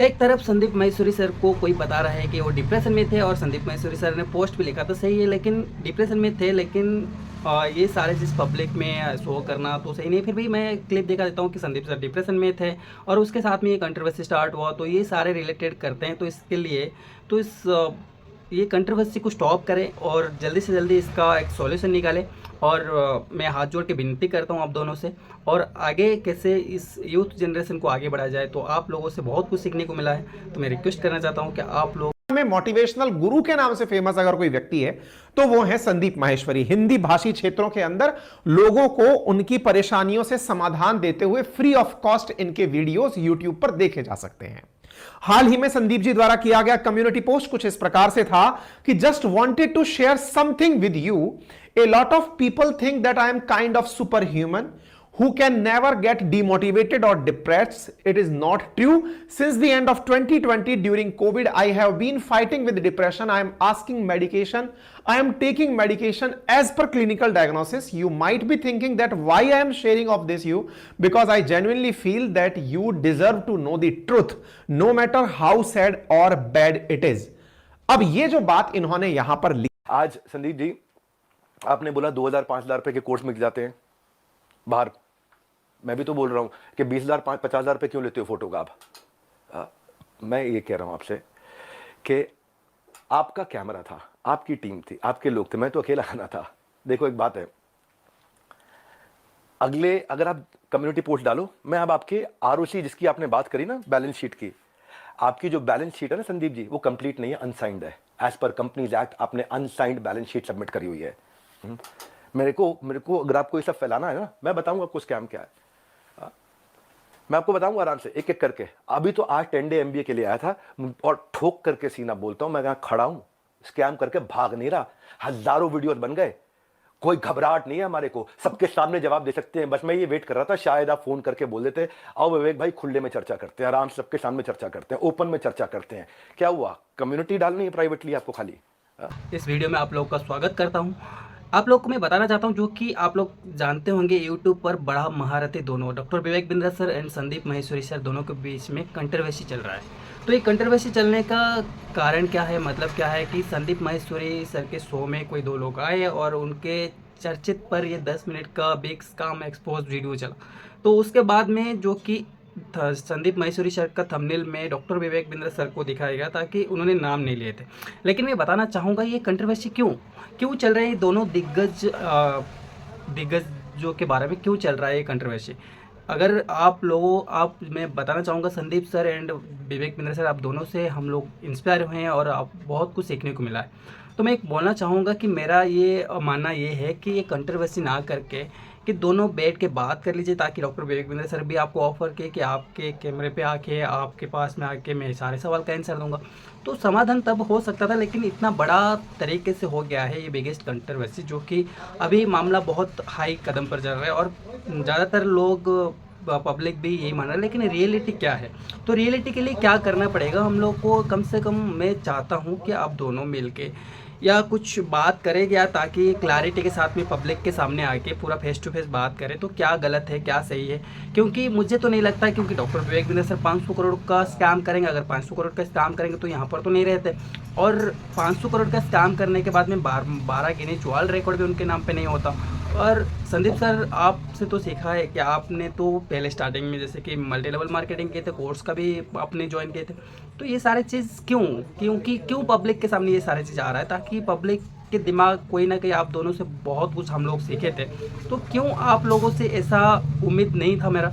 एक तरफ संदीप माहेश्वरी सर को कोई बता रहा है कि वो डिप्रेशन में थे और संदीप माहेश्वरी सर ने पोस्ट भी लिखा तो सही है, लेकिन डिप्रेशन में थे, लेकिन ये सारे चीज़ पब्लिक में शो करना तो सही नहीं। फिर भी मैं क्लिप दिखा देता हूँ कि संदीप सर डिप्रेशन में थे और उसके साथ में ये कंट्रोवर्सी स्टार्ट हुआ, तो ये सारे रिलेटेड करते हैं। तो इसके लिए तो ये कंट्रोवर्सी को स्टॉप करें और जल्दी से जल्दी इसका एक सॉल्यूशन निकालें। और मैं हाथ जोड़ के विनती करता हूँ आप दोनों से, और आगे कैसे इस यूथ जनरेशन को आगे बढ़ाया जाए। तो आप लोगों से बहुत कुछ सीखने को मिला है, तो मैं रिक्वेस्ट करना चाहता हूँ कि आप लोग में मोटिवेशनल गुरु के नाम से फेमस अगर कोई व्यक्ति है तो वो है संदीप माहेश्वरी। हिंदी भाषी क्षेत्रों के अंदर लोगों को उनकी परेशानियों से समाधान देते हुए फ्री ऑफ कॉस्ट इनके वीडियोस यूट्यूब पर देखे जा सकते हैं। हाल ही में संदीप जी द्वारा किया गया कम्युनिटी पोस्ट कुछ इस प्रकार से था कि just wanted to share something with you. A lot of people think that I am kind of super human who can never get demotivated or depressed. It is not true. Since the end of 2020 during COVID, I have been fighting with depression. I am asking medication. I am taking medication as per clinical diagnosis. You might be thinking that why I am sharing of this you, because I genuinely feel that you deserve to know the truth, no matter how sad or bad it is. अब ये जो बात इन्होंने यहां पर लिखी, आज संदीप जी आपने बोला 2000-5000 रुपए के कोर्स मिल जाते हैं बाहर। मैं भी तो बोल रहा हूँ कि 20,000 50,000 रुपये क्यों लेते हो फोटो का आप। मैं ये कह रहा हूँ आपसे कि आपका कैमरा था, आपकी टीम थी, आपके लोग थे, मैं तो अकेला आना था। देखो एक बात है, अगर आप कम्युनिटी पोस्ट डालो, मैं अब आपके आरओसी जिसकी आपने बात करी ना, बैलेंस शीट की, आपकी जो बैलेंस शीट है ना संदीप जी, वो कंप्लीट नहीं है, अनसाइंड है। एज पर कंपनीज एक्ट आपने अनसाइंड बैलेंस शीट सबमिट करी हुई है। मेरे को अगर आपको ये सब फैलाना है ना, मैं बताऊंगा आपको स्कैम क्या है। मैं आपको बताऊंगा आराम से एक एक करके। अभी तो आज 10 डे MBA के लिए आया था और ठोक करके सीना बोलता हूं, मैं यहां खड़ा हूं, स्कैम करके भाग नहीं रहा। हजारों वीडियोस बन गए, कोई घबराहट नहीं है हमारे को, सबके सामने जवाब दे सकते हैं। बस मैं ये वेट कर रहा था शायद आप फोन करके बोल देते, आओ विवेक भाई खुले में चर्चा करते हैं, आराम से सबके सामने चर्चा करते हैं, ओपन में चर्चा करते हैं। क्या हुआ, कम्युनिटी डालनी है प्राइवेटली आपको खाली। इस वीडियो में आप लोग का स्वागत करता हूं। आप लोग को मैं बताना चाहता हूं, जो कि आप लोग जानते होंगे, यूट्यूब पर बड़ा महारथी दोनों doctor Vivek Bindra sir and Sandeep Maheshwari sir दोनों के बीच में कंट्रोवर्सी चल रहा है। तो ये कंट्रोवर्सी चलने का कारण क्या है, मतलब क्या है कि संदीप माहेश्वरी सर के शो में कोई दो लोग आए और उनके चर्चित पर ये 10 मिनट का बिग स्कैम एक्सपोज वीडियो चला। तो उसके बाद में जो कि संदीप माहेश्वरी सर का थंबनेल में डॉक्टर विवेक बिंद्रा सर को दिखाया गया ताकि उन्होंने नाम नहीं लिए थे। लेकिन मैं बताना चाहूँगा ये कंट्रोवर्सी क्यों चल रहे हैं, दोनों दिग्गजों के बारे में क्यों चल रहा है ये कंट्रोवर्सी। अगर आप मैं बताना चाहूँगा, Sandeep sir and Vivek Bindra sir, आप दोनों से हम लोग इंस्पायर हुए हैं और आप बहुत कुछ सीखने को मिला है। तो मैं एक बोलना चाहूँगा कि मेरा ये मानना ये है कि ये कंट्रोवर्सी ना करके कि दोनों बैठ के बात कर लीजिए, ताकि डॉक्टर विवेक बिंद्रा सर भी आपको ऑफर किए कि आपके कैमरे पे आके, आपके पास में आके मैं सारे सवाल का आंसर दूंगा। तो समाधान तब हो सकता था, लेकिन इतना बड़ा तरीके से हो गया है ये बिगेस्ट कंट्रोवर्सी, जो कि अभी मामला बहुत हाई कदम पर चल रहा है और ज़्यादातर लोग पब्लिक भी यही मान रहा है। लेकिन रियलिटी क्या है, तो रियलिटी के लिए क्या करना पड़ेगा हम लोग को, कम से कम मैं चाहता हूँ कि आप दोनों मिल के या कुछ बात करें, या ताकि क्लैरिटी के साथ में पब्लिक के सामने आके पूरा फेस टू फेस बात करें तो क्या गलत है क्या सही है। क्योंकि मुझे तो नहीं लगता, क्योंकि डॉक्टर विवेक बिंद्रा सर 500 करोड़ का स्कैम करेंगे, अगर 500 करोड़ का स्कैम करेंगे तो यहाँ पर तो नहीं रहते, और 500 करोड़ का स्कैम करने के बाद में 12 गिने चुआल रिकॉर्ड भी उनके नाम पे नहीं होता। और संदीप सर आपसे तो सीखा है कि आपने तो पहले स्टार्टिंग में जैसे कि मल्टी लेवल मार्केटिंग किए थे, कोर्स का भी आपने ज्वाइन किए थे। तो ये सारे चीज़ क्यों पब्लिक के सामने ये सारे चीज़ आ रहा है, ताकि पब्लिक के दिमाग कोई ना कहीं आप दोनों से बहुत कुछ हम लोग सीखे थे। तो क्यों आप लोगों से ऐसा उम्मीद नहीं था मेरा।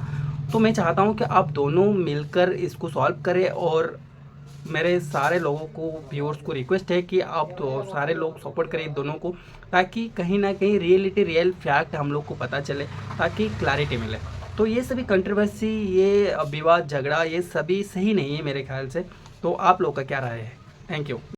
तो मैं चाहता हूँ कि आप दोनों मिलकर इसको सॉल्व करें, और मेरे सारे लोगों को, व्यूअर्स को रिक्वेस्ट है कि आप तो सारे लोग सपोर्ट करें दोनों को, ताकि कहीं ना कहीं रियल फैक्ट हम लोग को पता चले, ताकि क्लैरिटी मिले। तो ये सभी कंट्रोवर्सी, ये विवाद झगड़ा, ये सभी सही नहीं है मेरे ख्याल से। तो आप लोग का क्या राय है? Thank you.